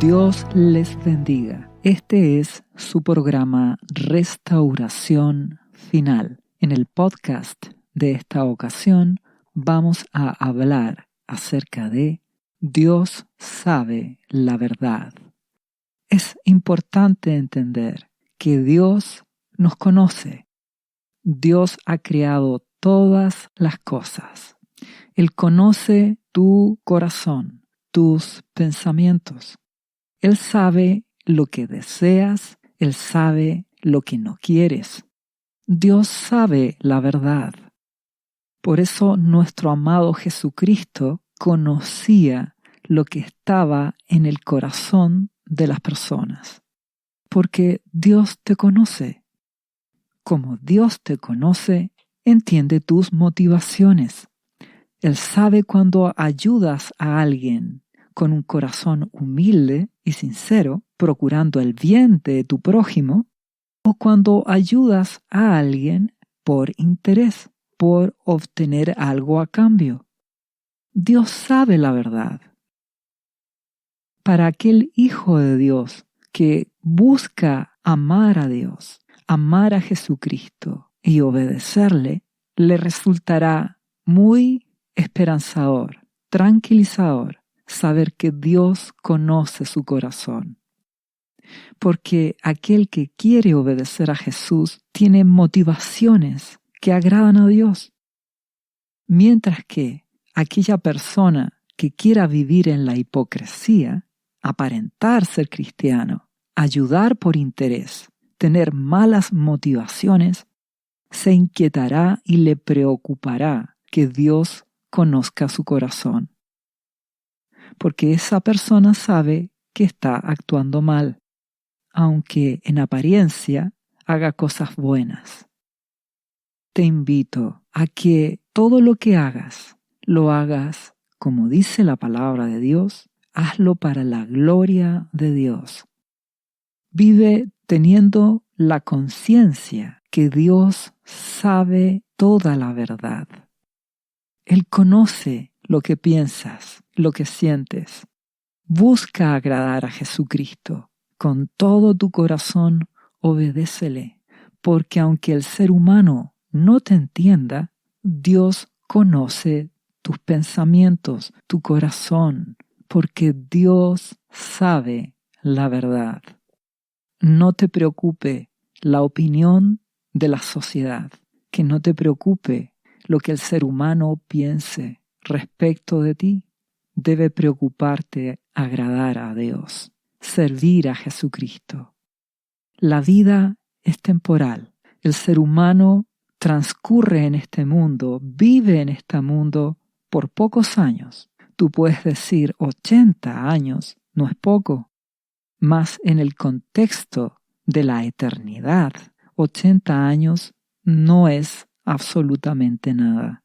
Dios les bendiga. Este es su programa Restauración Final. En el podcast de esta ocasión vamos a hablar acerca de Dios sabe la verdad. Es importante entender que Dios nos conoce. Dios ha creado todas las cosas. Él conoce tu corazón, tus pensamientos. Él sabe lo que deseas, Él sabe lo que no quieres. Dios sabe la verdad. Por eso nuestro amado Jesucristo conocía lo que estaba en el corazón de las personas. Porque Dios te conoce. Como Dios te conoce, entiende tus motivaciones. Él sabe cuando ayudas a alguien con un corazón humilde y sincero, procurando el bien de tu prójimo, o cuando ayudas a alguien por interés, por obtener algo a cambio. Dios sabe la verdad. Para aquel hijo de Dios que busca amar a Dios, amar a Jesucristo y obedecerle, le resultará muy esperanzador, tranquilizador, saber que Dios conoce su corazón. Porque aquel que quiere obedecer a Jesús tiene motivaciones que agradan a Dios. Mientras que aquella persona que quiera vivir en la hipocresía, aparentar ser cristiano, ayudar por interés, tener malas motivaciones, se inquietará y le preocupará que Dios conozca su corazón. Porque esa persona sabe que está actuando mal, aunque en apariencia haga cosas buenas. Te invito a que todo lo que hagas, lo hagas como dice la palabra de Dios, hazlo para la gloria de Dios. Vive teniendo la conciencia que Dios sabe toda la verdad. Él conoce lo que piensas, lo que sientes. Busca agradar a Jesucristo. Con todo tu corazón, obedécele, porque aunque el ser humano no te entienda, Dios conoce tus pensamientos, tu corazón, porque Dios sabe la verdad. No te preocupe la opinión de la sociedad, que no te preocupe lo que el ser humano piense respecto de ti. Debe preocuparte agradar a Dios, servir a Jesucristo. La vida es temporal. El ser humano transcurre en este mundo, vive en este mundo por pocos años. Tú puedes decir 80 años, no es poco. Mas en el contexto de la eternidad, 80 años no es absolutamente nada.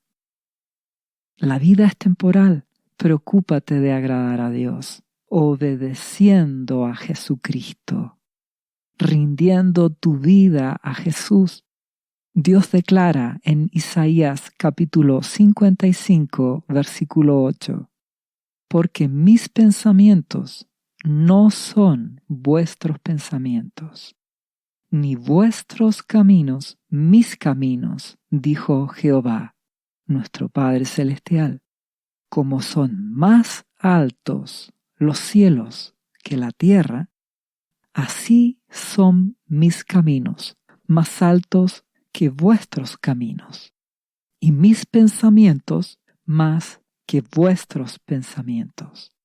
La vida es temporal. Preocúpate de agradar a Dios, obedeciendo a Jesucristo, rindiendo tu vida a Jesús. Dios declara en Isaías capítulo 55, versículo 8, porque mis pensamientos no son vuestros pensamientos, ni vuestros caminos mis caminos, dijo Jehová, nuestro Padre Celestial. Como son más altos los cielos que la tierra, así son mis caminos, más altos que vuestros caminos, y mis pensamientos más que vuestros pensamientos.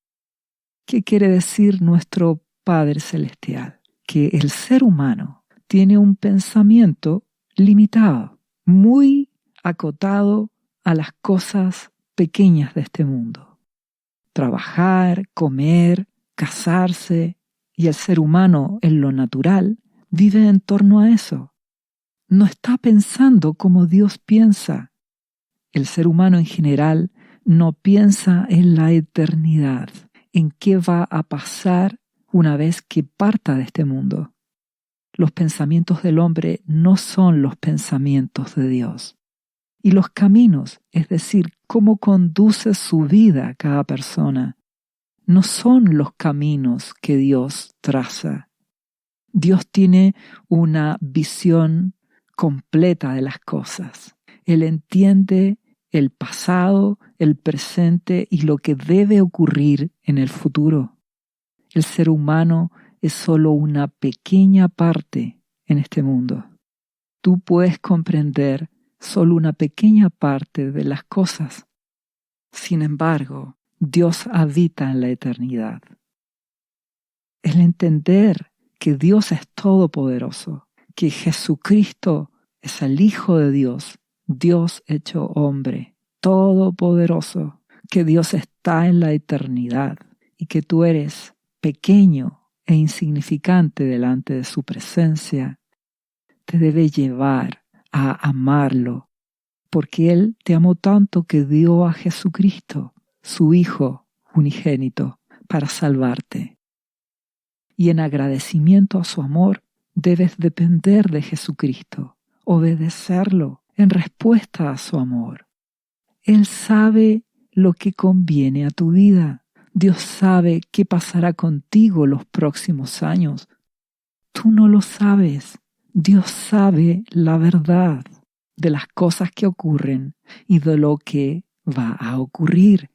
¿Qué quiere decir nuestro Padre Celestial? Que el ser humano tiene un pensamiento limitado, muy acotado a las cosas pequeñas de este mundo. Trabajar, comer, casarse, y el ser humano en lo natural vive en torno a eso. No está pensando como Dios piensa. El ser humano en general no piensa en la eternidad, en qué va a pasar una vez que parta de este mundo. Los pensamientos del hombre no son los pensamientos de Dios. Y los caminos, es decir, cómo conduce su vida cada persona, no son los caminos que Dios traza. Dios tiene una visión completa de las cosas. Él entiende el pasado, el presente y lo que debe ocurrir en el futuro. El ser humano es solo una pequeña parte en este mundo. Tú puedes comprender solo una pequeña parte de las cosas. Sin embargo, Dios habita en la eternidad. El entender que Dios es todopoderoso, que Jesucristo es el Hijo de Dios, Dios hecho hombre, todopoderoso, que Dios está en la eternidad y que tú eres pequeño e insignificante delante de su presencia, te debe llevar a amarlo, porque Él te amó tanto que dio a Jesucristo, su Hijo unigénito, para salvarte. Y en agradecimiento a su amor, debes depender de Jesucristo, obedecerlo en respuesta a su amor. Él sabe lo que conviene a tu vida. Dios sabe qué pasará contigo los próximos años. Tú no lo sabes. Dios sabe la verdad de las cosas que ocurren y de lo que va a ocurrir.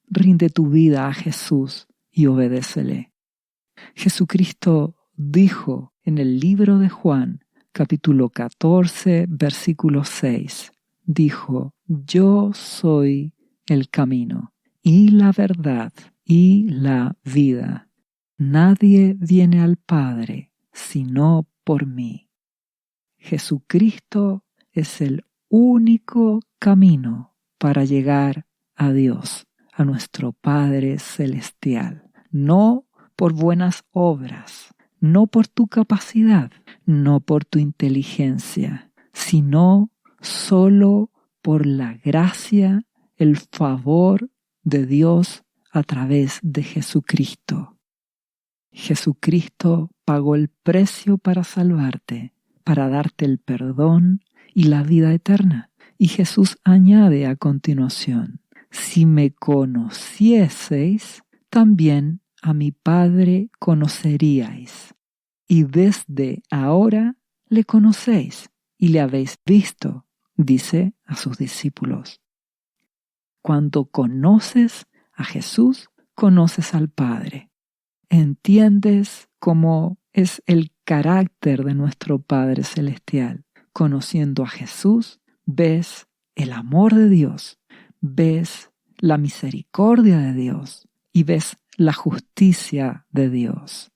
Rinde tu vida a Jesús y obedécele. Jesucristo dijo en el libro de Juan, capítulo 14, versículo 6, dijo: Yo soy el camino y la verdad y la vida. Nadie viene al Padre sino por mí. Jesucristo es el único camino para llegar a Dios, a nuestro Padre Celestial. No por buenas obras, no por tu capacidad, no por tu inteligencia, sino solo por la gracia, el favor de Dios a través de Jesucristo. Jesucristo pagó el precio para salvarte, para darte el perdón y la vida eterna. Y Jesús añade a continuación: si me conocieseis, también a mi Padre conoceríais. Y desde ahora le conocéis y le habéis visto, dice a sus discípulos. Cuando conoces a Jesús, conoces al Padre. Entiendes cómo es el carácter de nuestro Padre Celestial. Conociendo a Jesús, ves el amor de Dios, ves la misericordia de Dios y ves la justicia de Dios.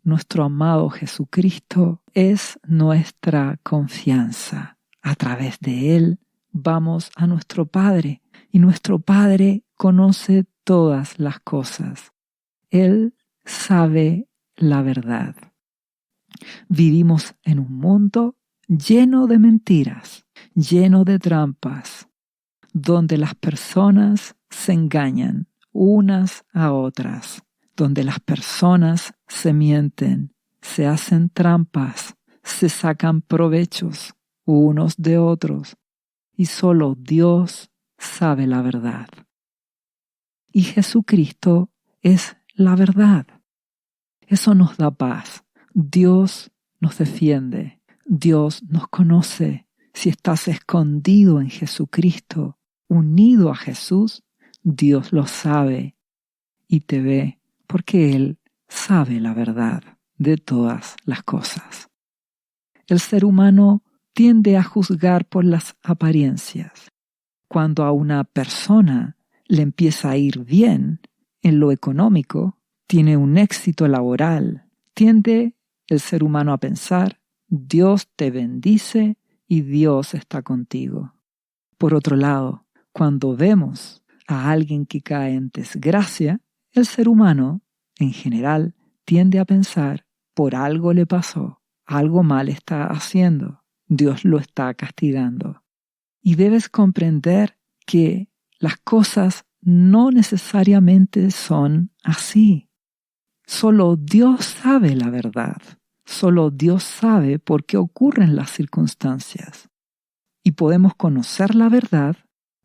Nuestro amado Jesucristo es nuestra confianza. A través de Él vamos a nuestro Padre y nuestro Padre conoce todas las cosas. Él sabe la verdad. Vivimos en un mundo lleno de mentiras, lleno de trampas, donde las personas se engañan unas a otras, donde las personas se mienten, se hacen trampas, se sacan provechos unos de otros, y solo Dios sabe la verdad. Y Jesucristo es la verdad. Eso nos da paz. Dios nos defiende. Dios nos conoce. Si estás escondido en Jesucristo, unido a Jesús, Dios lo sabe y te ve, porque Él sabe la verdad de todas las cosas. El ser humano tiende a juzgar por las apariencias. Cuando a una persona le empieza a ir bien en lo económico, tiene un éxito laboral, tiende el ser humano a pensar: Dios te bendice y Dios está contigo. Por otro lado, cuando vemos a alguien que cae en desgracia, el ser humano, en general, tiende a pensar: por algo le pasó, algo mal está haciendo, Dios lo está castigando. Y debes comprender que las cosas no necesariamente son así. Solo Dios sabe la verdad. Solo Dios sabe por qué ocurren las circunstancias. Y podemos conocer la verdad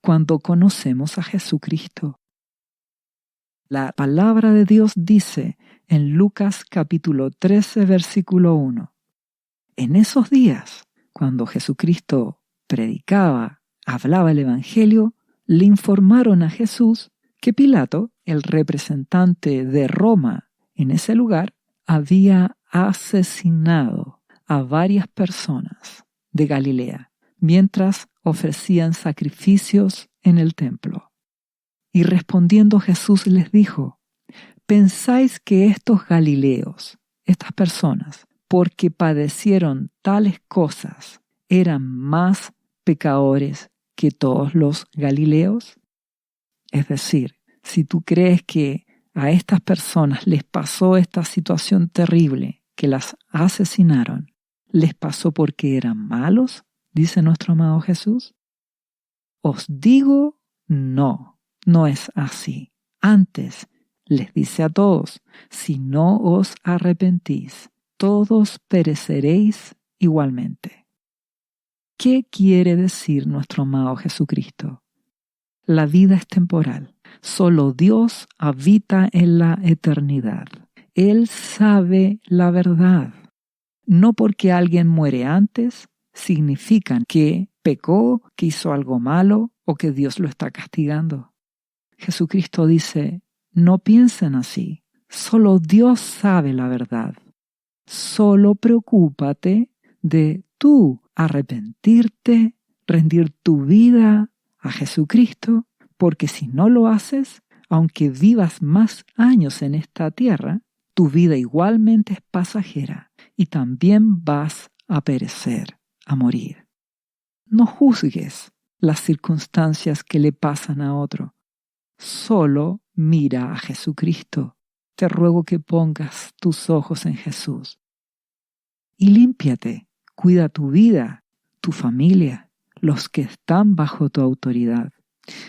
cuando conocemos a Jesucristo. La palabra de Dios dice en Lucas capítulo 13, versículo 1. En esos días, cuando Jesucristo predicaba, hablaba el Evangelio, le informaron a Jesús que Pilato, el representante de Roma en ese lugar, había asesinado a varias personas de Galilea mientras ofrecían sacrificios en el templo. Y respondiendo Jesús les dijo: ¿pensáis que estos galileos, estas personas, porque padecieron tales cosas, eran más pecadores que todos los galileos? Es decir, si tú crees que a estas personas les pasó esta situación terrible, que las asesinaron, ¿les pasó porque eran malos?, dice nuestro amado Jesús. Os digo, no es así. Antes, les dice a todos, si no os arrepentís, todos pereceréis igualmente. ¿Qué quiere decir nuestro amado Jesucristo? La vida es temporal. Solo Dios habita en la eternidad. Él sabe la verdad. No porque alguien muere antes, significa que pecó, que hizo algo malo o que Dios lo está castigando. Jesucristo dice: no piensen así. Solo Dios sabe la verdad. Solo preocúpate de tú arrepentirte, rendir tu vida a Jesucristo, porque si no lo haces, aunque vivas más años en esta tierra, tu vida igualmente es pasajera y también vas a perecer, a morir. No juzgues las circunstancias que le pasan a otro. Solo mira a Jesucristo. Te ruego que pongas tus ojos en Jesús. Y límpiate, cuida tu vida, tu familia, los que están bajo tu autoridad.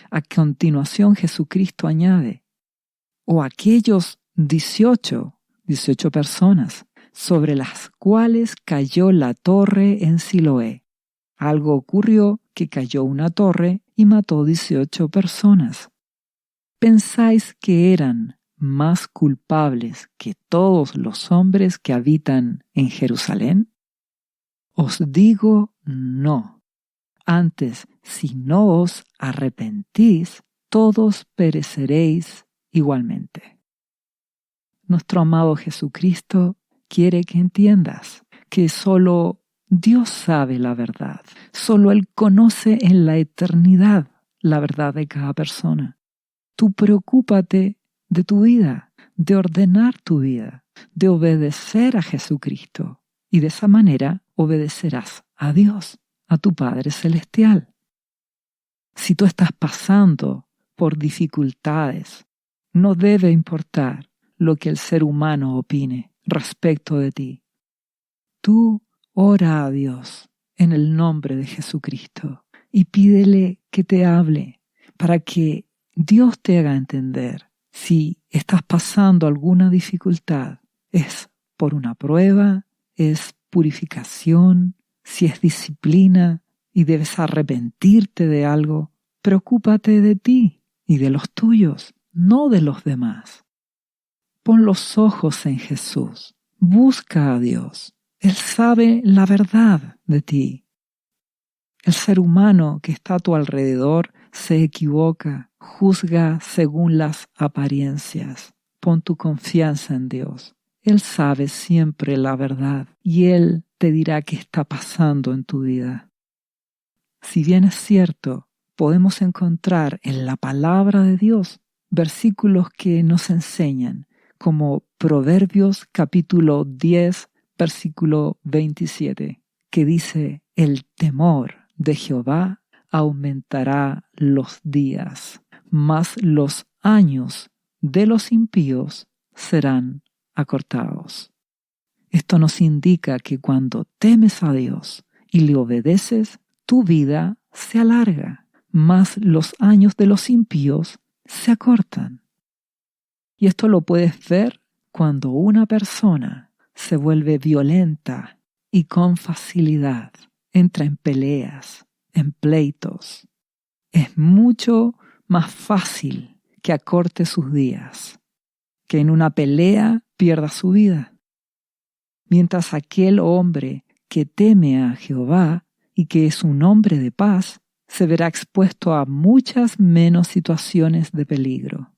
A continuación Jesucristo añade: o aquellos 18 personas sobre las cuales cayó la torre en Siloé. Algo ocurrió que cayó una torre y mató 18 personas. ¿Pensáis que eran más culpables que todos los hombres que habitan en Jerusalén? Os digo, no. Antes, si no os arrepentís, todos pereceréis igualmente. Nuestro amado Jesucristo quiere que entiendas que solo Dios sabe la verdad. Solo Él conoce en la eternidad la verdad de cada persona. Tú preocúpate de tu vida, de ordenar tu vida, de obedecer a Jesucristo. Y de esa manera obedecerás a Dios, a tu Padre Celestial. Si tú estás pasando por dificultades, no debe importar lo que el ser humano opine respecto de ti. Tú ora a Dios en el nombre de Jesucristo y pídele que te hable para que Dios te haga entender si estás pasando alguna dificultad. Es por una prueba, es purificación, si es disciplina y debes arrepentirte de algo. Preocúpate de ti y de los tuyos, no de los demás. Pon los ojos en Jesús. Busca a Dios. Él sabe la verdad de ti. El ser humano que está a tu alrededor se equivoca, juzga según las apariencias. Pon tu confianza en Dios. Él sabe siempre la verdad y Él te dirá qué está pasando en tu vida. Si bien es cierto, podemos encontrar en la palabra de Dios versículos que nos enseñan, como Proverbios capítulo 10, versículo 27, que dice: el temor de Jehová aumentará los días, mas los años de los impíos serán acortados. Esto nos indica que cuando temes a Dios y le obedeces, tu vida se alarga, mas los años de los impíos se acortan. Y esto lo puedes ver cuando una persona se vuelve violenta y con facilidad entra en peleas, en pleitos. Es mucho más fácil que acorte sus días, que en una pelea pierda su vida. Mientras aquel hombre que teme a Jehová y que es un hombre de paz, se verá expuesto a muchas menos situaciones de peligro.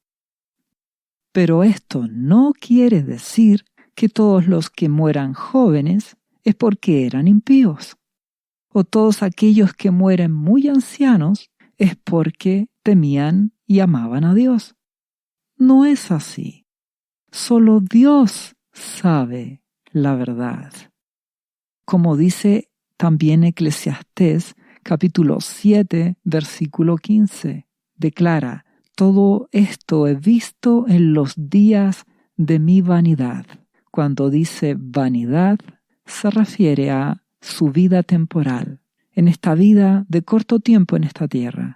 Pero esto no quiere decir que todos los que mueran jóvenes es porque eran impíos, o todos aquellos que mueren muy ancianos es porque temían y amaban a Dios. No es así. Solo Dios sabe la verdad. Como dice también Eclesiastés, capítulo 7, versículo 15, declara: todo esto he visto en los días de mi vanidad. Cuando dice vanidad, se refiere a su vida temporal, en esta vida de corto tiempo en esta tierra.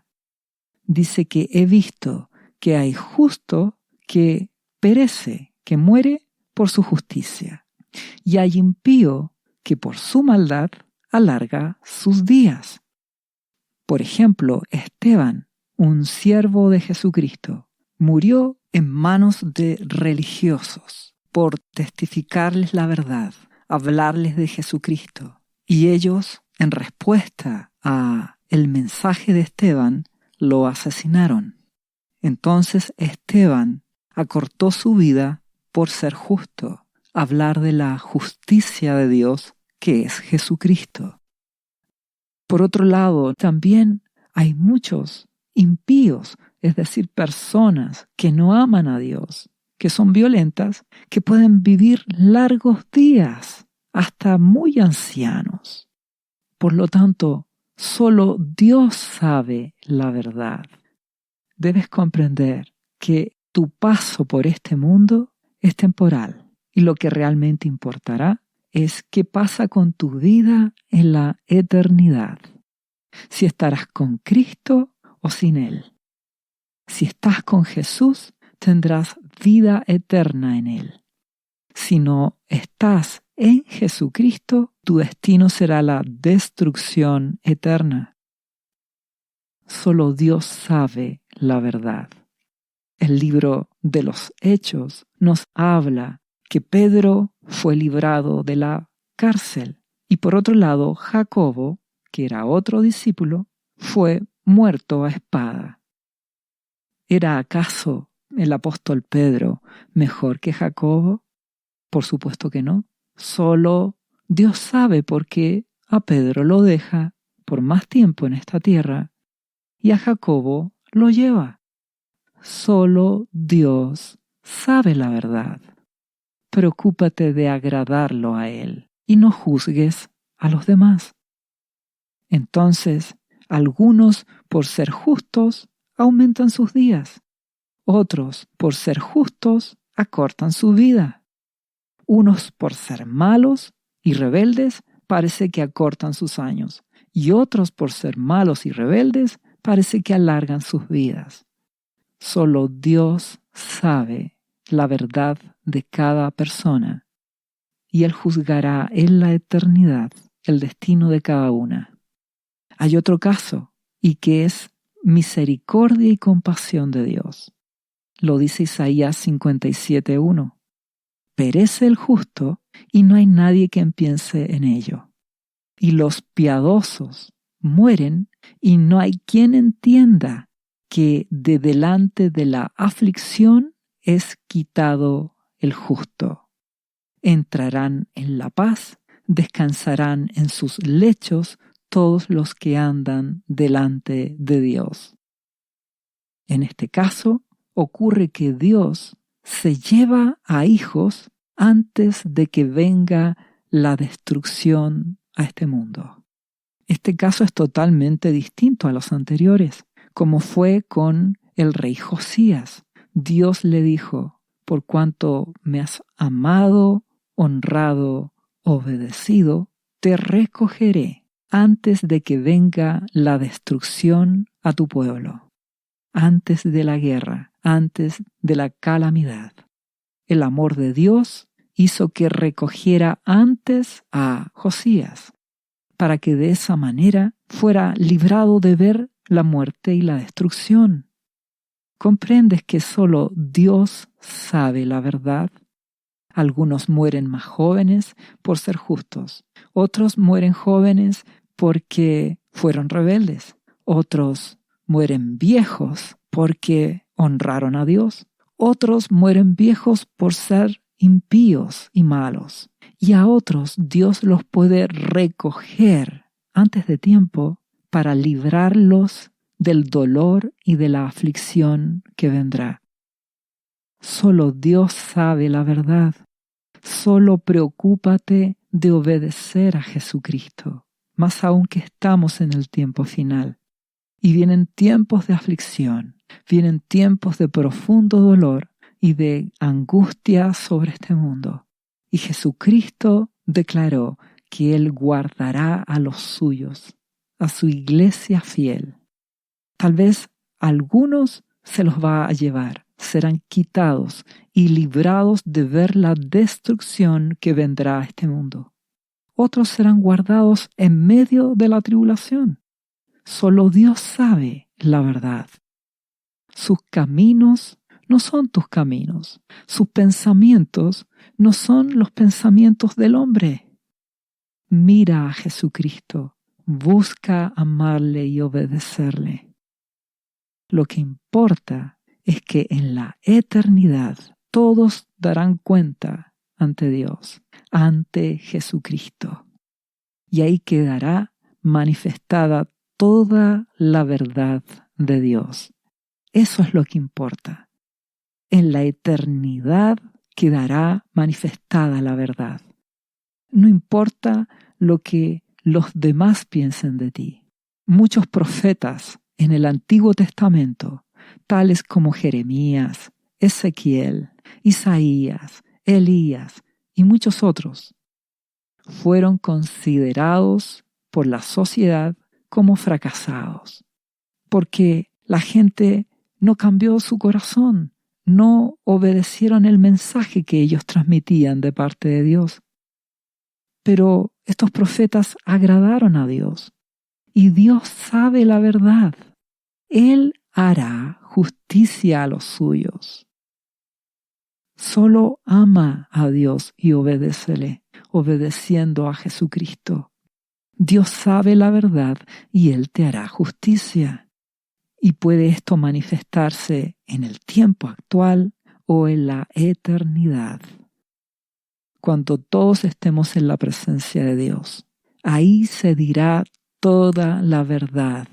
Dice que he visto que hay justo que perece, que muere por su justicia, y hay impío que por su maldad alarga sus días. Por ejemplo, Esteban, un siervo de Jesucristo, murió en manos de religiosos por testificarles la verdad, hablarles de Jesucristo. Y ellos, en respuesta a el mensaje de Esteban, lo asesinaron. Entonces Esteban acortó su vida por ser justo, hablar de la justicia de Dios, que es Jesucristo. Por otro lado, también hay muchos impíos, es decir, personas que no aman a Dios, que son violentas, que pueden vivir largos días, hasta muy ancianos. Por lo tanto, solo Dios sabe la verdad. Debes comprender que tu paso por este mundo es temporal y lo que realmente importará es qué pasa con tu vida en la eternidad. Si estarás con Cristo o sin Él. Si estás con Jesús, tendrás vida eterna en Él. Si no estás en Jesucristo, tu destino será la destrucción eterna. Solo Dios sabe la verdad. El libro de los Hechos nos habla que Pedro fue librado de la cárcel y por otro lado Jacobo, que era otro discípulo, fue muerto a espada. ¿Era acaso el apóstol Pedro mejor que Jacobo? Por supuesto que no. Solo Dios sabe por qué a Pedro lo deja por más tiempo en esta tierra y a Jacobo lo lleva. Solo Dios sabe la verdad. Preocúpate de agradarlo a Él y no juzgues a los demás. Entonces, algunos, por ser justos, aumentan sus días. Otros, por ser justos, acortan su vida. Unos, por ser malos y rebeldes, parece que acortan sus años. Y otros, por ser malos y rebeldes, parece que alargan sus vidas. Solo Dios sabe la verdad de cada persona y Él juzgará en la eternidad el destino de cada una. Hay otro caso, y que es misericordia y compasión de Dios. Lo dice Isaías 57:1. Perece el justo y no hay nadie que piense en ello. Y los piadosos mueren y no hay quien entienda que de delante de la aflicción es quitado el justo. Entrarán en la paz, descansarán en sus lechos todos los que andan delante de Dios. En este caso, ocurre que Dios se lleva a hijos antes de que venga la destrucción a este mundo. Este caso es totalmente distinto a los anteriores, como fue con el rey Josías. Dios le dijo: por cuanto me has amado, honrado, obedecido, te recogeré antes de que venga la destrucción a tu pueblo, antes de la guerra, antes de la calamidad. El amor de Dios hizo que recogiera antes a Josías, para que de esa manera fuera librado de ver la muerte y la destrucción. ¿Comprendes que solo Dios sabe la verdad? Algunos mueren más jóvenes por ser justos. Otros mueren jóvenes porque fueron rebeldes. Otros mueren viejos porque honraron a Dios. Otros mueren viejos por ser impíos y malos. Y a otros Dios los puede recoger antes de tiempo para librarlos del dolor y de la aflicción que vendrá. Solo Dios sabe la verdad. Solo preocúpate de obedecer a Jesucristo, más aún que estamos en el tiempo final. Y vienen tiempos de aflicción, vienen tiempos de profundo dolor y de angustia sobre este mundo. Y Jesucristo declaró que Él guardará a los suyos, a su iglesia fiel. Tal vez algunos se los va a llevar, serán quitados y librados de ver la destrucción que vendrá a este mundo. Otros serán guardados en medio de la tribulación. Solo Dios sabe la verdad. Sus caminos no son tus caminos. Sus pensamientos no son los pensamientos del hombre. Mira a Jesucristo. Busca amarle y obedecerle. Lo que importa es que en la eternidad todos darán cuenta ante Dios, ante Jesucristo. Y ahí quedará manifestada toda la verdad de Dios. Eso es lo que importa. En la eternidad quedará manifestada la verdad. No importa lo que los demás piensen de ti. Muchos profetas en el Antiguo Testamento, tales como Jeremías, Ezequiel, Isaías, Elías y muchos otros, fueron considerados por la sociedad como fracasados, porque la gente no cambió su corazón, no obedecieron el mensaje que ellos transmitían de parte de Dios. Pero estos profetas agradaron a Dios, y Dios sabe la verdad. Él hará justicia a los suyos. Solo ama a Dios y obedécele, obedeciendo a Jesucristo. Dios sabe la verdad y Él te hará justicia. Y puede esto manifestarse en el tiempo actual o en la eternidad. Cuando todos estemos en la presencia de Dios, ahí se dirá toda la verdad,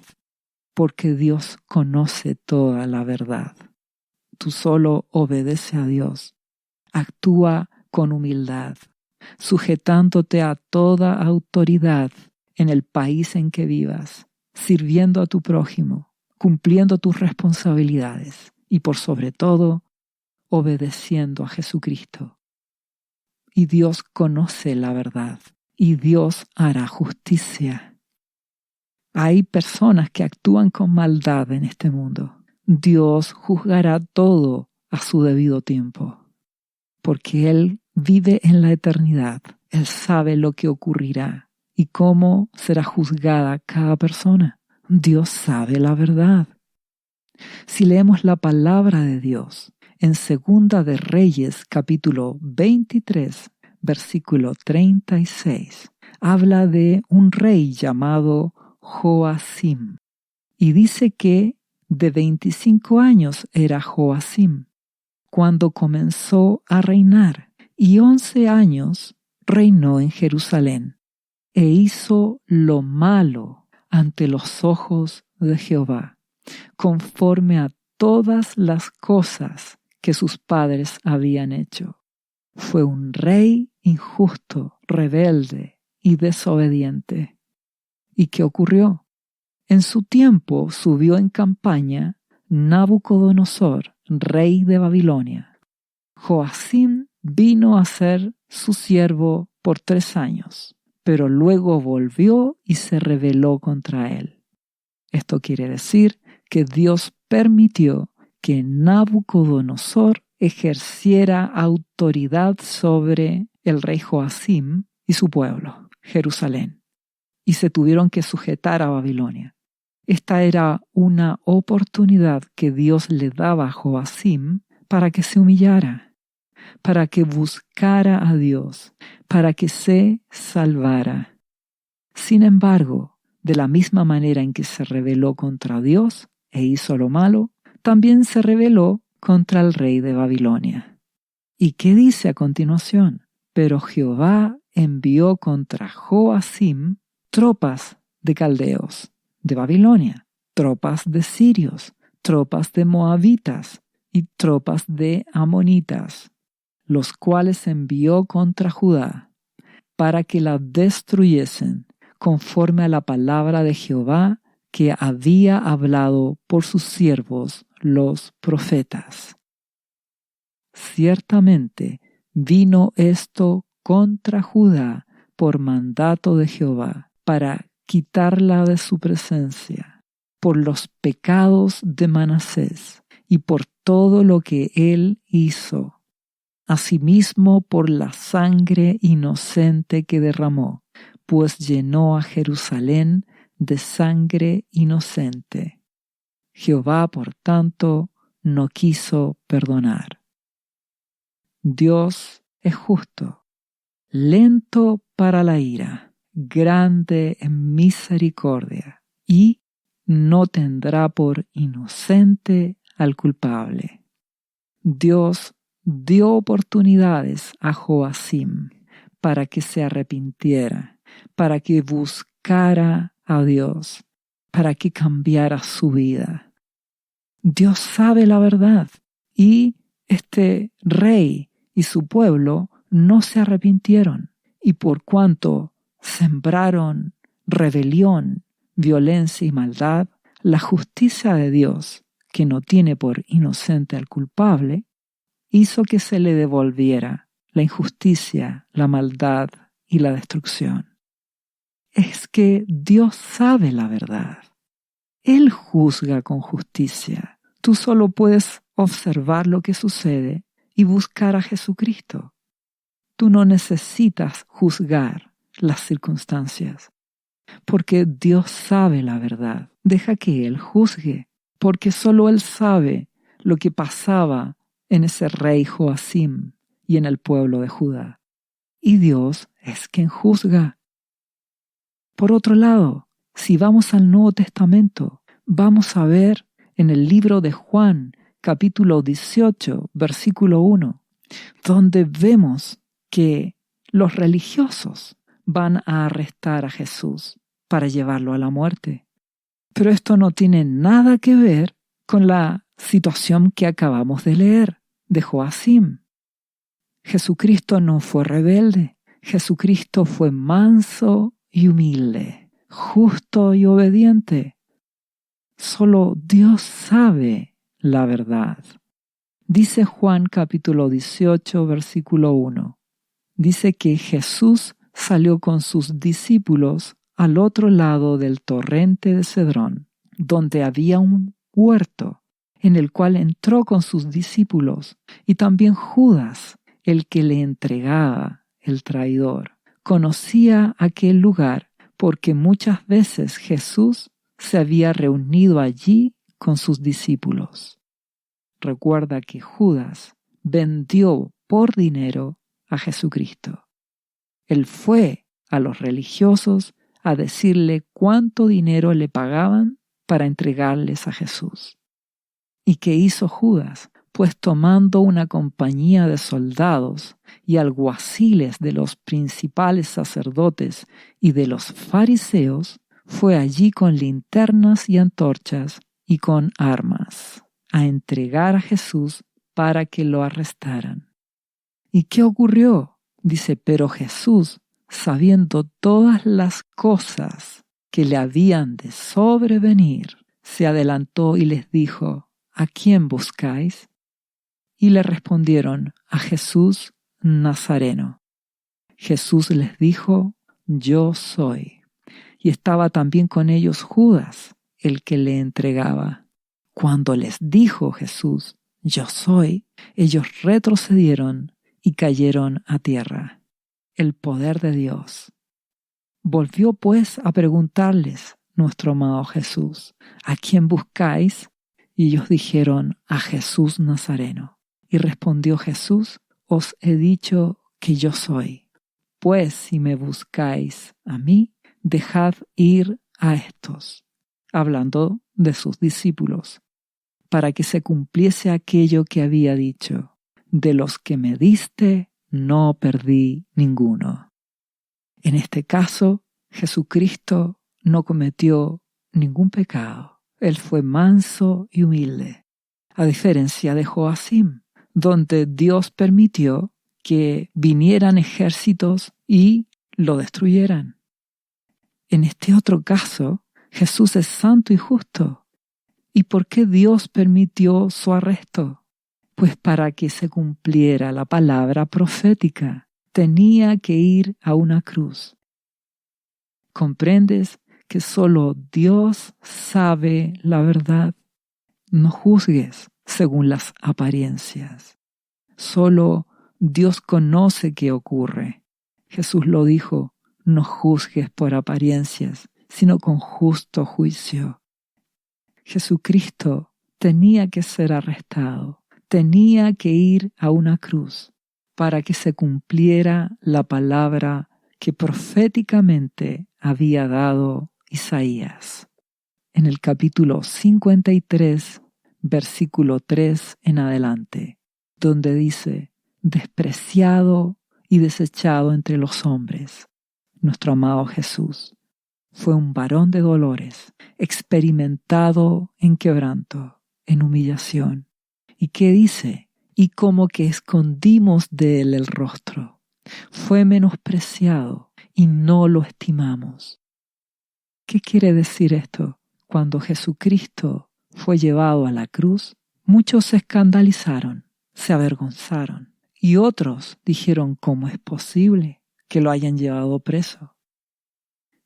porque Dios conoce toda la verdad. Tú solo obedece a Dios, actúa con humildad, sujetándote a toda autoridad en el país en que vivas, sirviendo a tu prójimo, cumpliendo tus responsabilidades y por sobre todo, obedeciendo a Jesucristo. Y Dios conoce la verdad y Dios hará justicia. Hay personas que actúan con maldad en este mundo. Dios juzgará todo a su debido tiempo, porque Él vive en la eternidad. Él sabe lo que ocurrirá y cómo será juzgada cada persona. Dios sabe la verdad. Si leemos la palabra de Dios en Segunda de Reyes, capítulo 23, versículo 36, habla de un rey llamado Joacim, y dice que de 25 años era Joacim cuando comenzó a reinar, y 11 años reinó en Jerusalén, e hizo lo malo ante los ojos de Jehová, conforme a todas las cosas que sus padres habían hecho. Fue un rey injusto, rebelde y desobediente. ¿Y qué ocurrió? En su tiempo subió en campaña Nabucodonosor, rey de Babilonia. Joacim vino a ser su siervo por 3 años, pero luego volvió y se rebeló contra él. Esto quiere decir que Dios permitió que Nabucodonosor ejerciera autoridad sobre el rey Joacim y su pueblo, Jerusalén, y se tuvieron que sujetar a Babilonia. Esta era una oportunidad que Dios le daba a Joacim para que se humillara, para que buscara a Dios, para que se salvara. Sin embargo, de la misma manera en que se rebeló contra Dios e hizo lo malo, también se rebeló contra el rey de Babilonia. ¿Y qué dice a continuación? Pero Jehová envió contra Joacim tropas de caldeos, de Babilonia, tropas de sirios, tropas de moabitas y tropas de amonitas, los cuales envió contra Judá, para que la destruyesen, conforme a la palabra de Jehová que había hablado por sus siervos los profetas. Ciertamente vino esto contra Judá por mandato de Jehová, para quitarla de su presencia, por los pecados de Manasés y por todo lo que él hizo, asimismo por la sangre inocente que derramó, pues llenó a Jerusalén de sangre inocente. Jehová, por tanto, no quiso perdonar. Dios es justo, lento para la ira, grande en misericordia, y no tendrá por inocente al culpable. Dios dio oportunidades a Joacim para que se arrepintiera, para que buscara a Dios, para que cambiara su vida. Dios sabe la verdad, y este rey y su pueblo no se arrepintieron, y por cuanto sembraron rebelión, violencia y maldad, la justicia de Dios, que no tiene por inocente al culpable, hizo que se le devolviera la injusticia, la maldad y la destrucción. Es que Dios sabe la verdad. Él juzga con justicia. Tú solo puedes observar lo que sucede y buscar a Jesucristo. Tú no necesitas juzgar las circunstancias, porque Dios sabe la verdad. Deja que Él juzgue, porque solo Él sabe lo que pasaba en ese rey Joacim y en el pueblo de Judá. Y Dios es quien juzga. Por otro lado, si vamos al Nuevo Testamento, vamos a ver en el libro de Juan, capítulo 18, versículo 1, donde vemos que los religiosos van a arrestar a Jesús para llevarlo a la muerte. Pero esto no tiene nada que ver con la situación que acabamos de leer de Joacim. Jesucristo no fue rebelde. Jesucristo fue manso y humilde, justo y obediente. Solo Dios sabe la verdad. Dice Juan capítulo 18, versículo 1. Dice que Jesús salió con sus discípulos al otro lado del torrente de Cedrón, donde había un huerto, en el cual entró con sus discípulos, y también Judas, el que le entregaba, el traidor. Conocía aquel lugar porque muchas veces Jesús se había reunido allí con sus discípulos. Recuerda que Judas vendió por dinero a Jesucristo. Él fue a los religiosos a decirle cuánto dinero le pagaban para entregarles a Jesús. ¿Y qué hizo Judas? Pues tomando una compañía de soldados y alguaciles de los principales sacerdotes y de los fariseos, fue allí con linternas y antorchas y con armas a entregar a Jesús para que lo arrestaran. ¿Y qué ocurrió? Dice, pero Jesús, sabiendo todas las cosas que le habían de sobrevenir, se adelantó y les dijo, ¿a quién buscáis? Y le respondieron, a Jesús Nazareno. Jesús les dijo, yo soy. Y estaba también con ellos Judas, el que le entregaba. Cuando les dijo Jesús, yo soy, ellos retrocedieron y cayeron a tierra. El poder de Dios. Volvió pues a preguntarles, nuestro amado Jesús: ¿a quién buscáis? Y ellos dijeron: a Jesús Nazareno. Y respondió Jesús: os he dicho que yo soy. Pues si me buscáis a mí, dejad ir a estos, hablando de sus discípulos, para que se cumpliese aquello que había dicho: de los que me diste, no perdí ninguno. En este caso, Jesucristo no cometió ningún pecado. Él fue manso y humilde, a diferencia de Joacim, donde Dios permitió que vinieran ejércitos y lo destruyeran. En este otro caso, Jesús es santo y justo. ¿Y por qué Dios permitió su arresto? Pues para que se cumpliera la palabra profética. Tenía que ir a una cruz. ¿Comprendes que solo Dios sabe la verdad? No juzgues según las apariencias. Solo Dios conoce qué ocurre. Jesús lo dijo: no juzgues por apariencias, sino con justo juicio. Jesucristo tenía que ser arrestado, tenía que ir a una cruz para que se cumpliera la palabra que proféticamente había dado Isaías. En el capítulo 53, versículo 3 en adelante, donde dice: despreciado y desechado entre los hombres, nuestro amado Jesús fue un varón de dolores, experimentado en quebranto, en humillación. ¿Y qué dice? Y como que escondimos de él el rostro. Fue menospreciado y no lo estimamos. ¿Qué quiere decir esto? Cuando Jesucristo fue llevado a la cruz, muchos se escandalizaron, se avergonzaron, y otros dijeron: ¿cómo es posible que lo hayan llevado preso?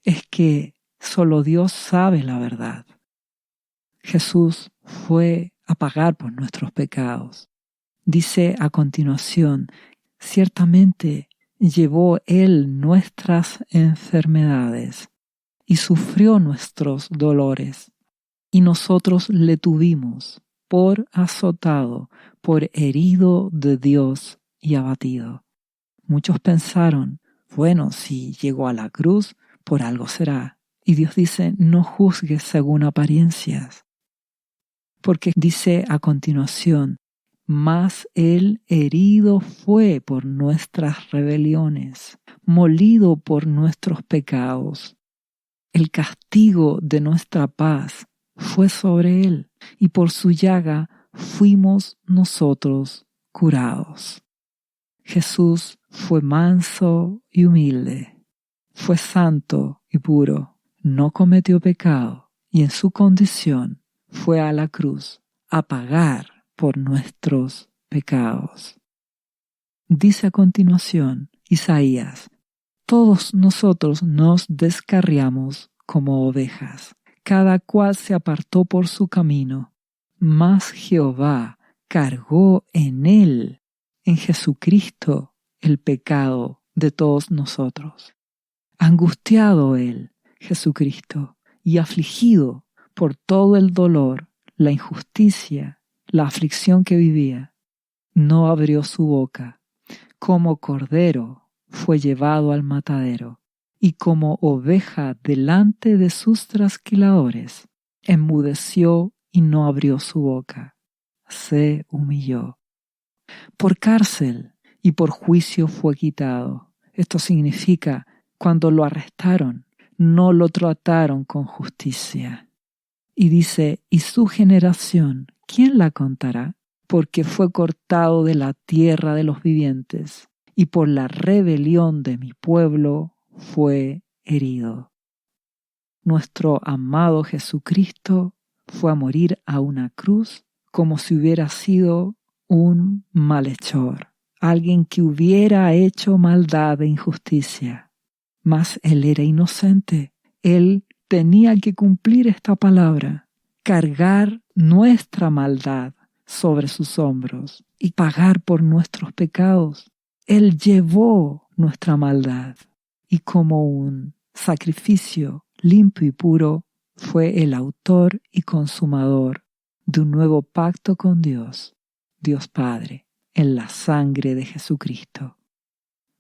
Es que solo Dios sabe la verdad. Jesús fue a pagar por nuestros pecados. Dice a continuación: ciertamente llevó Él nuestras enfermedades y sufrió nuestros dolores, y nosotros le tuvimos por azotado, por herido de Dios y abatido. Muchos pensaron: bueno, si llegó a la cruz, por algo será. Y Dios dice: no juzgues según apariencias. Porque dice a continuación: mas Él herido fue por nuestras rebeliones, molido por nuestros pecados. El castigo de nuestra paz fue sobre Él, y por su llaga fuimos nosotros curados. Jesús fue manso y humilde, fue santo y puro, no cometió pecado, y en su condición fue a la cruz a pagar por nuestros pecados. Dice a continuación Isaías: todos nosotros nos descarriamos como ovejas, cada cual se apartó por su camino, mas Jehová cargó en él, en Jesucristo, el pecado de todos nosotros. Angustiado él, Jesucristo, y afligido por todo el dolor, la injusticia, la aflicción que vivía, no abrió su boca. Como cordero fue llevado al matadero, y como oveja delante de sus trasquiladores, enmudeció y no abrió su boca. Se humilló. Por cárcel y por juicio fue quitado. Esto significa: cuando lo arrestaron, no lo trataron con justicia. Y dice: y su generación, ¿quién la contará? Porque fue cortado de la tierra de los vivientes, y por la rebelión de mi pueblo fue herido. Nuestro amado Jesucristo fue a morir a una cruz como si hubiera sido un malhechor, alguien que hubiera hecho maldad e injusticia. Mas Él era inocente. Él tenía que cumplir esta palabra, cargar nuestra maldad sobre sus hombros y pagar por nuestros pecados. Él llevó nuestra maldad y como un sacrificio limpio y puro fue el autor y consumador de un nuevo pacto con Dios, Dios Padre, en la sangre de Jesucristo.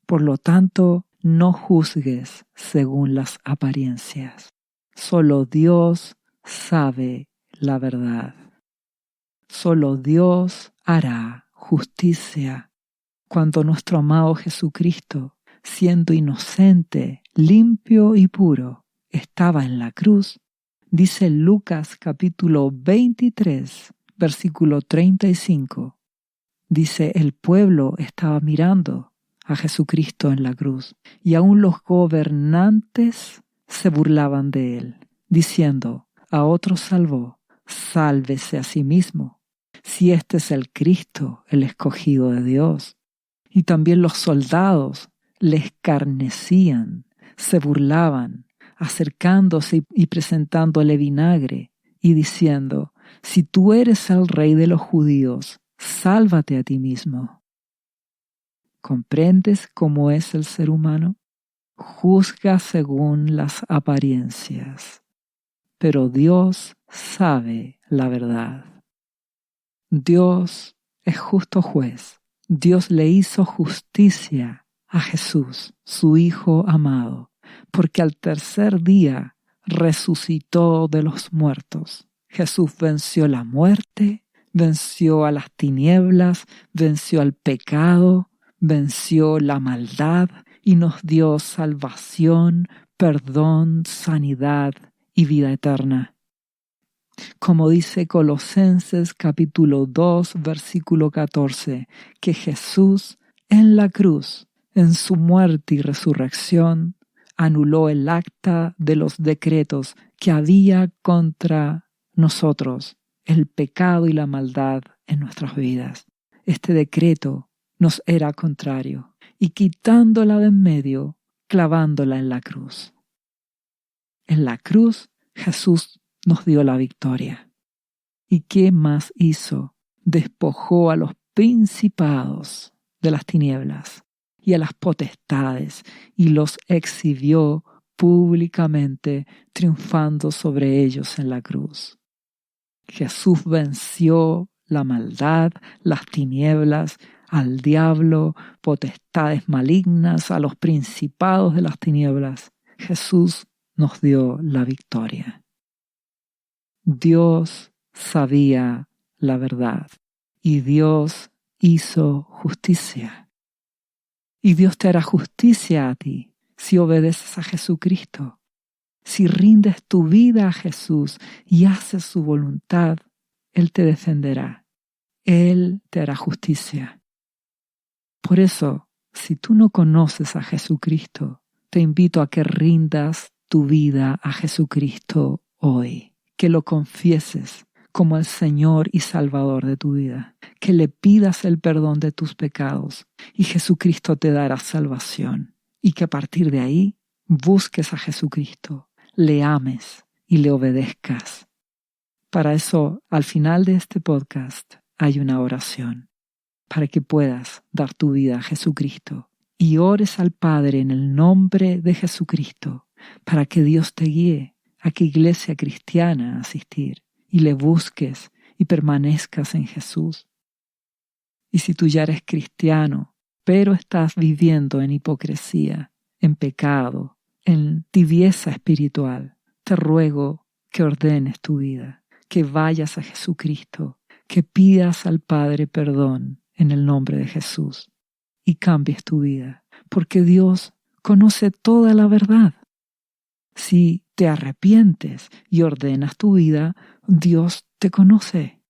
Por lo tanto, no juzgues según las apariencias. Solo Dios sabe la verdad. Solo Dios hará justicia. Cuando nuestro amado Jesucristo, siendo inocente, limpio y puro, estaba en la cruz, dice Lucas capítulo 23, versículo 35, dice, el pueblo estaba mirando a Jesucristo en la cruz y aún los gobernantes se burlaban de él, diciendo, a otro salvó, sálvese a sí mismo, si este es el Cristo, el escogido de Dios. Y también los soldados le escarnecían, se burlaban, acercándose y presentándole vinagre y diciendo, si tú eres el rey de los judíos, sálvate a ti mismo. ¿Comprendes cómo es el ser humano? Juzga según las apariencias, pero Dios sabe la verdad. Dios es justo juez. Dios le hizo justicia a Jesús, su Hijo amado, porque al tercer día resucitó de los muertos. Jesús venció la muerte, venció a las tinieblas, venció al pecado, venció la maldad y nos dio salvación, perdón, sanidad y vida eterna. Como dice Colosenses capítulo 2, versículo 14, que Jesús en la cruz, en su muerte y resurrección, anuló el acta de los decretos que había contra nosotros, el pecado y la maldad en nuestras vidas. Este decreto nos era contrario, y quitándola de en medio, clavándola en la cruz. En la cruz, Jesús nos dio la victoria. ¿Y qué más hizo? Despojó a los principados de las tinieblas y a las potestades y los exhibió públicamente, triunfando sobre ellos en la cruz. Jesús venció la maldad, las tinieblas, al diablo, potestades malignas, a los principados de las tinieblas. Jesús nos dio la victoria. Dios sabía la verdad y Dios hizo justicia. Y Dios te hará justicia a ti si obedeces a Jesucristo. Si rindes tu vida a Jesús y haces su voluntad, Él te defenderá. Él te hará justicia. Por eso, si tú no conoces a Jesucristo, te invito a que rindas tu vida a Jesucristo hoy, que lo confieses como el Señor y Salvador de tu vida, que le pidas el perdón de tus pecados y Jesucristo te dará salvación, y que a partir de ahí busques a Jesucristo, le ames y le obedezcas. Para eso, al final de este podcast hay una oración, para que puedas dar tu vida a Jesucristo y ores al Padre en el nombre de Jesucristo, para que Dios te guíe a qué iglesia cristiana asistir y le busques y permanezcas en Jesús. Y si tú ya eres cristiano, pero estás viviendo en hipocresía, en pecado, en tibieza espiritual, te ruego que ordenes tu vida, que vayas a Jesucristo, que pidas al Padre perdón en el nombre de Jesús y cambies tu vida, porque Dios conoce toda la verdad. Si te arrepientes y ordenas tu vida, Dios te conoce.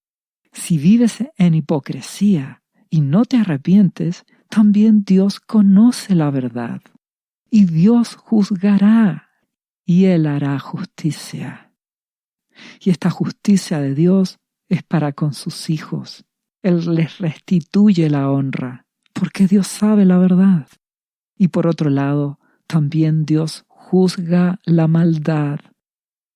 Si vives en hipocresía y no te arrepientes, también Dios conoce la verdad. Y Dios juzgará y Él hará justicia. Y esta justicia de Dios es para con sus hijos. Él les restituye la honra, porque Dios sabe la verdad. Y por otro lado, también Dios juzga la maldad,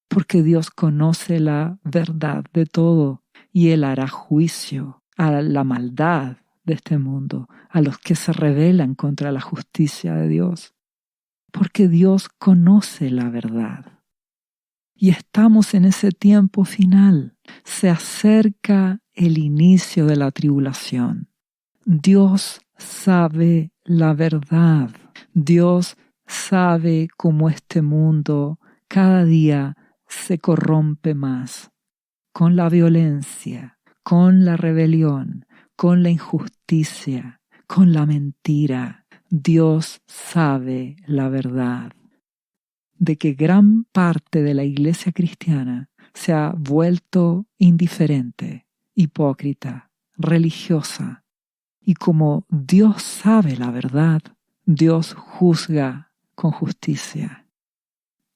porque Dios conoce la verdad de todo, y Él hará juicio a la maldad de este mundo, a los que se rebelan contra la justicia de Dios, porque Dios conoce la verdad. Y estamos en ese tiempo final. Se acerca el inicio de la tribulación. Dios sabe la verdad. Dios sabe cómo este mundo cada día se corrompe más con la violencia, con la rebelión, con la injusticia, con la mentira. Dios sabe la verdad de que gran parte de la iglesia cristiana se ha vuelto indiferente, hipócrita, religiosa. Y como Dios sabe la verdad, Dios juzga con justicia.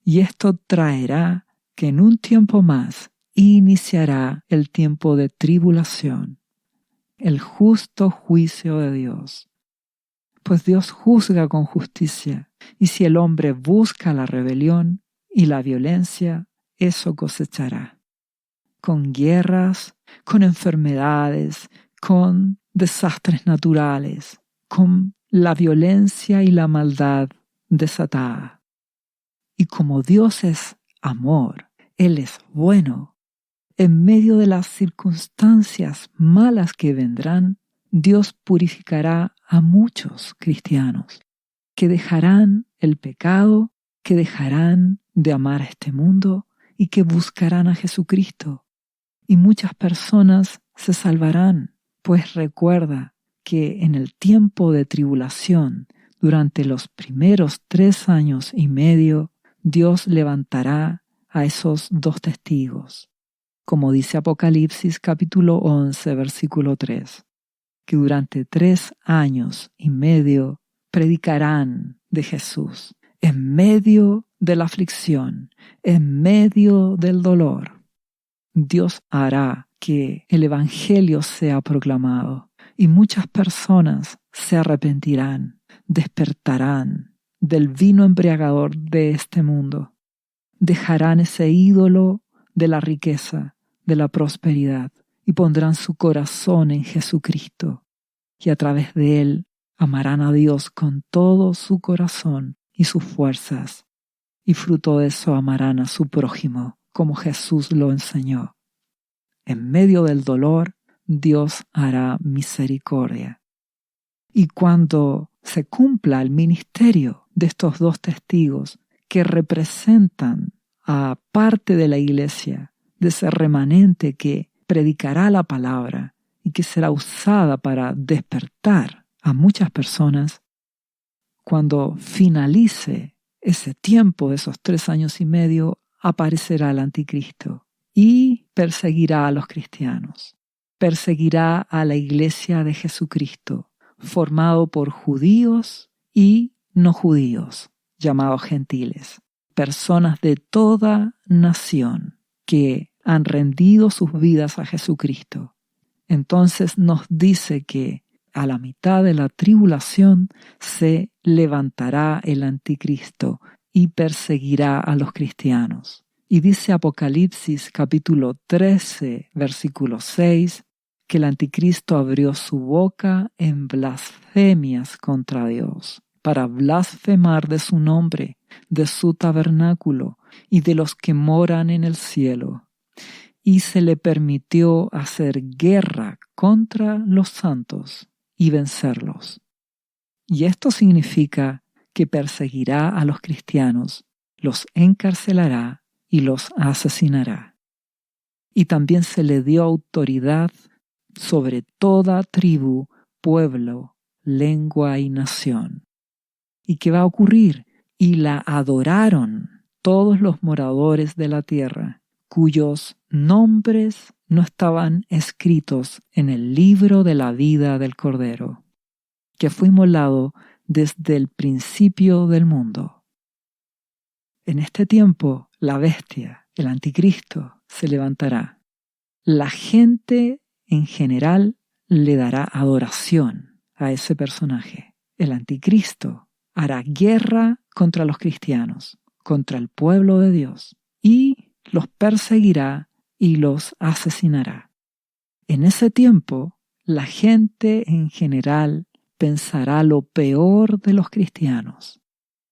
Y esto traerá que en un tiempo más iniciará el tiempo de tribulación, el justo juicio de Dios. Pues Dios juzga con justicia, y si el hombre busca la rebelión y la violencia, eso cosechará. Con guerras, con enfermedades, con desastres naturales, con la violencia y la maldad desatada. Y como Dios es amor, Él es bueno, en medio de las circunstancias malas que vendrán, Dios purificará a muchos cristianos que dejarán el pecado, que dejarán de amar a este mundo y que buscarán a Jesucristo. Y muchas personas se salvarán, pues recuerda que en el tiempo de tribulación, durante los primeros 3 años y medio, Dios levantará a esos 2 testigos, como dice Apocalipsis capítulo 11, versículo 3, que durante 3 años y medio predicarán de Jesús, en medio de la aflicción, en medio del dolor. Dios hará que el Evangelio sea proclamado y muchas personas se arrepentirán, despertarán del vino embriagador de este mundo, dejarán ese ídolo de la riqueza, de la prosperidad y pondrán su corazón en Jesucristo y a través de Él amarán a Dios con todo su corazón y sus fuerzas y fruto de eso amarán a su prójimo como Jesús lo enseñó. En medio del dolor, Dios hará misericordia. Y cuando se cumpla el ministerio de estos 2 testigos que representan a parte de la iglesia, de ese remanente que predicará la palabra y que será usada para despertar a muchas personas, cuando finalice ese tiempo de esos 3 años y medio, aparecerá el anticristo y perseguirá a los cristianos, perseguirá a la iglesia de Jesucristo, formado por judíos y no judíos, llamados gentiles, personas de toda nación que han rendido sus vidas a Jesucristo. Entonces nos dice que a la mitad de la tribulación se levantará el anticristo y perseguirá a los cristianos. Y dice Apocalipsis capítulo 13, versículo 6, que el anticristo abrió su boca en blasfemias contra Dios, para blasfemar de su nombre, de su tabernáculo y de los que moran en el cielo. Y se le permitió hacer guerra contra los santos y vencerlos. Y esto significa que perseguirá a los cristianos, los encarcelará y los asesinará. Y también se le dio autoridad sobre toda tribu, pueblo, lengua y nación. ¿Y qué va a ocurrir? Y la adoraron todos los moradores de la tierra, cuyos nombres no estaban escritos en el libro de la vida del Cordero, que fue inmolado desde el principio del mundo. En este tiempo, la bestia, el anticristo, se levantará. La gente en general le dará adoración a ese personaje. El anticristo hará guerra contra los cristianos, contra el pueblo de Dios, y los perseguirá y los asesinará. En ese tiempo, la gente en general pensará lo peor de los cristianos.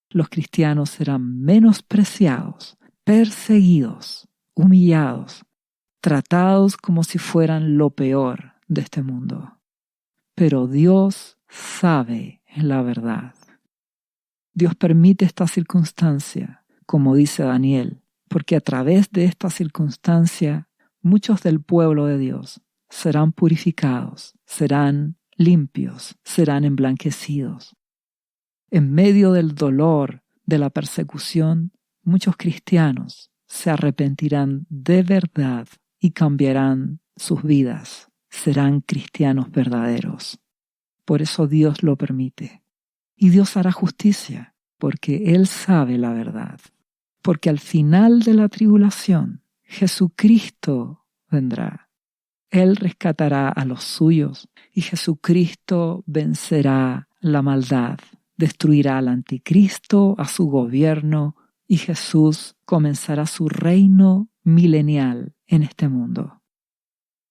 Los cristianos serán menospreciados, perseguidos, humillados, tratados como si fueran lo peor de este mundo. Pero Dios sabe la verdad. Dios permite esta circunstancia, como dice Daniel, porque a través de esta circunstancia muchos del pueblo de Dios serán purificados, serán limpios, serán emblanquecidos. En medio del dolor, de la persecución, muchos cristianos se arrepentirán de verdad y cambiarán sus vidas. Serán cristianos verdaderos. Por eso Dios lo permite. Y Dios hará justicia, porque Él sabe la verdad. Porque al final de la tribulación, Jesucristo vendrá. Él rescatará a los suyos y Jesucristo vencerá la maldad, destruirá al anticristo, a su gobierno, y Jesús comenzará su reino milenial en este mundo.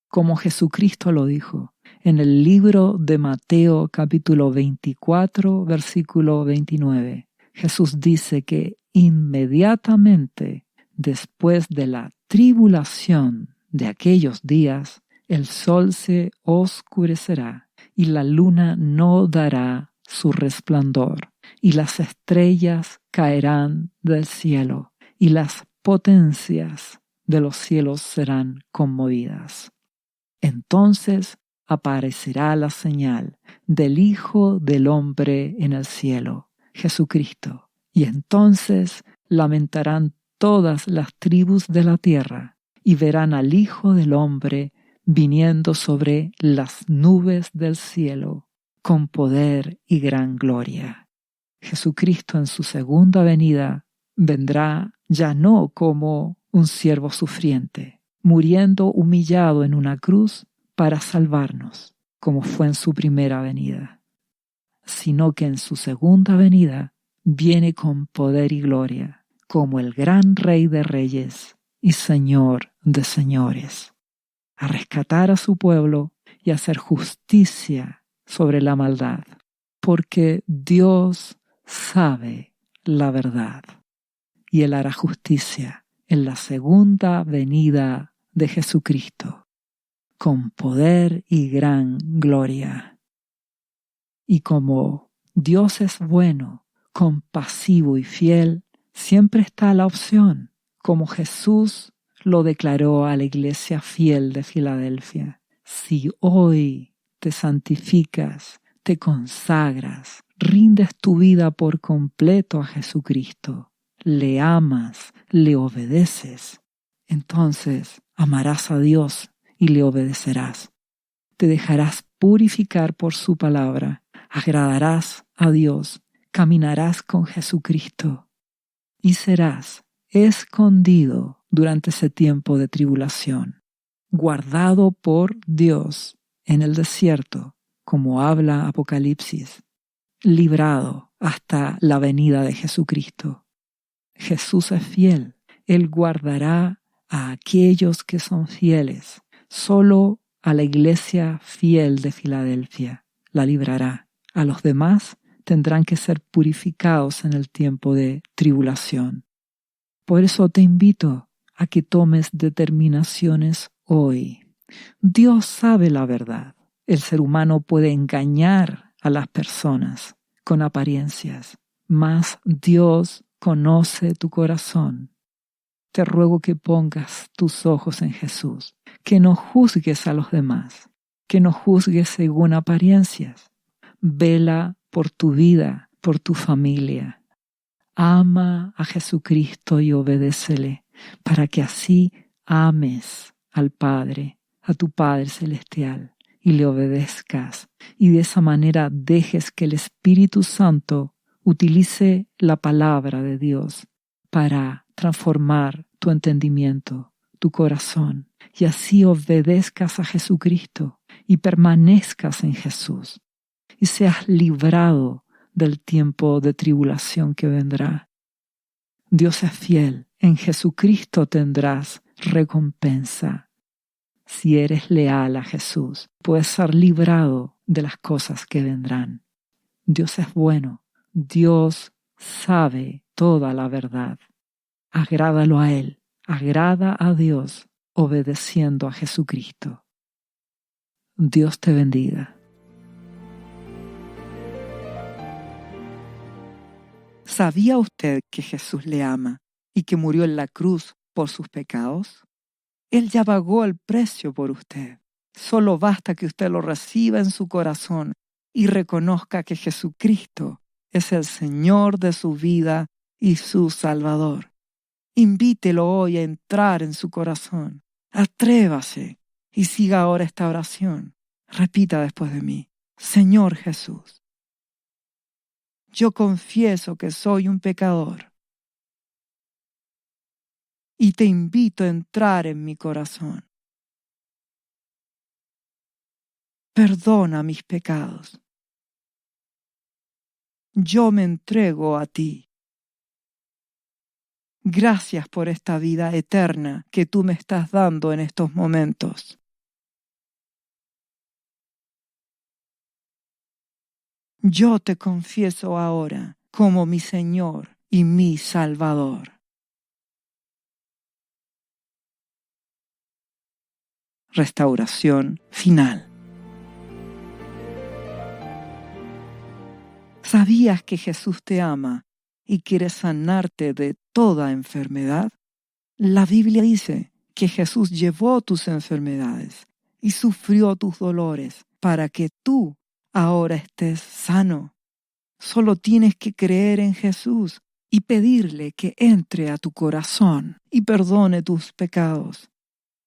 Como Jesucristo lo dijo en el libro de Mateo capítulo 24, versículo 29. Jesús dice que inmediatamente después de la tribulación de aquellos días, el sol se oscurecerá y la luna no dará su resplandor, y las estrellas caerán del cielo, y las potencias de los cielos serán conmovidas. Entonces aparecerá la señal del Hijo del Hombre en el cielo, Jesucristo, y entonces lamentarán todas las tribus de la tierra y verán al Hijo del Hombre viniendo sobre las nubes del cielo con poder y gran gloria. Jesucristo en su segunda venida vendrá ya no como un siervo sufriente, muriendo humillado en una cruz para salvarnos, como fue en su primera venida, sino que en su segunda venida viene con poder y gloria, como el gran Rey de Reyes y Señor de Señores, a rescatar a su pueblo y a hacer justicia sobre la maldad, porque Dios sabe la verdad, y Él hará justicia en la segunda venida de Jesucristo, con poder y gran gloria. Y como Dios es bueno, compasivo y fiel, siempre está la opción, como Jesús lo declaró a la iglesia fiel de Filadelfia. Si hoy te santificas, te consagras, rindes tu vida por completo a Jesucristo, le amas, le obedeces, entonces amarás a Dios y le obedecerás. Te dejarás purificar por su palabra, agradarás a Dios, caminarás con Jesucristo y serás escondido durante ese tiempo de tribulación, guardado por Dios en el desierto, como habla Apocalipsis, librado hasta la venida de Jesucristo. Jesús es fiel, Él guardará a aquellos que son fieles, solo a la iglesia fiel de Filadelfia la librará. A los demás tendrán que ser purificados en el tiempo de tribulación. Por eso te invito a que tomes determinaciones hoy. Dios sabe la verdad. El ser humano puede engañar a las personas con apariencias, mas Dios conoce tu corazón. Te ruego que pongas tus ojos en Jesús, que no juzgues a los demás, que no juzgues según apariencias. Vela por tu vida, por tu familia. Ama a Jesucristo y obedécele, para que así ames al Padre, a tu Padre Celestial, y le obedezcas, y de esa manera dejes que el Espíritu Santo utilice la palabra de Dios para transformar tu entendimiento, tu corazón, y así obedezcas a Jesucristo y permanezcas en Jesús, y seas librado del tiempo de tribulación que vendrá. Dios es fiel, en Jesucristo tendrás recompensa. Si eres leal a Jesús, puedes ser librado de las cosas que vendrán. Dios es bueno, Dios sabe toda la verdad. Agrádalo a Él, agrada a Dios obedeciendo a Jesucristo. Dios te bendiga. ¿Sabía usted que Jesús le ama y que murió en la cruz por sus pecados? Él ya pagó el precio por usted. Solo basta que usted lo reciba en su corazón y reconozca que Jesucristo es el Señor de su vida y su Salvador. Invítelo hoy a entrar en su corazón. Atrévase y siga ahora esta oración. Repita después de mí: Señor Jesús, yo confieso que soy un pecador y te invito a entrar en mi corazón. Perdona mis pecados. Yo me entrego a ti. Gracias por esta vida eterna que tú me estás dando en estos momentos. Yo te confieso ahora como mi Señor y mi Salvador. Restauración final. ¿Sabías que Jesús te ama y quiere sanarte de toda enfermedad? La Biblia dice que Jesús llevó tus enfermedades y sufrió tus dolores para que tú ahora estés sano. Solo tienes que creer en Jesús y pedirle que entre a tu corazón y perdone tus pecados.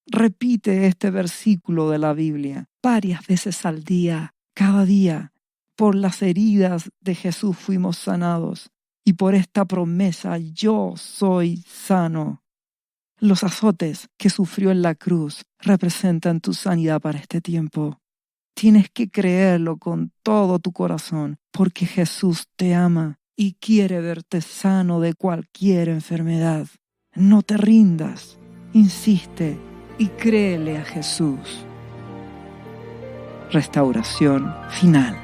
Repite este versículo de la Biblia varias veces al día, cada día. Por las heridas de Jesús fuimos sanados y por esta promesa yo soy sano. Los azotes que sufrió en la cruz representan tu sanidad para este tiempo. Tienes que creerlo con todo tu corazón, porque Jesús te ama y quiere verte sano de cualquier enfermedad. No te rindas, insiste y créele a Jesús. Restauración final.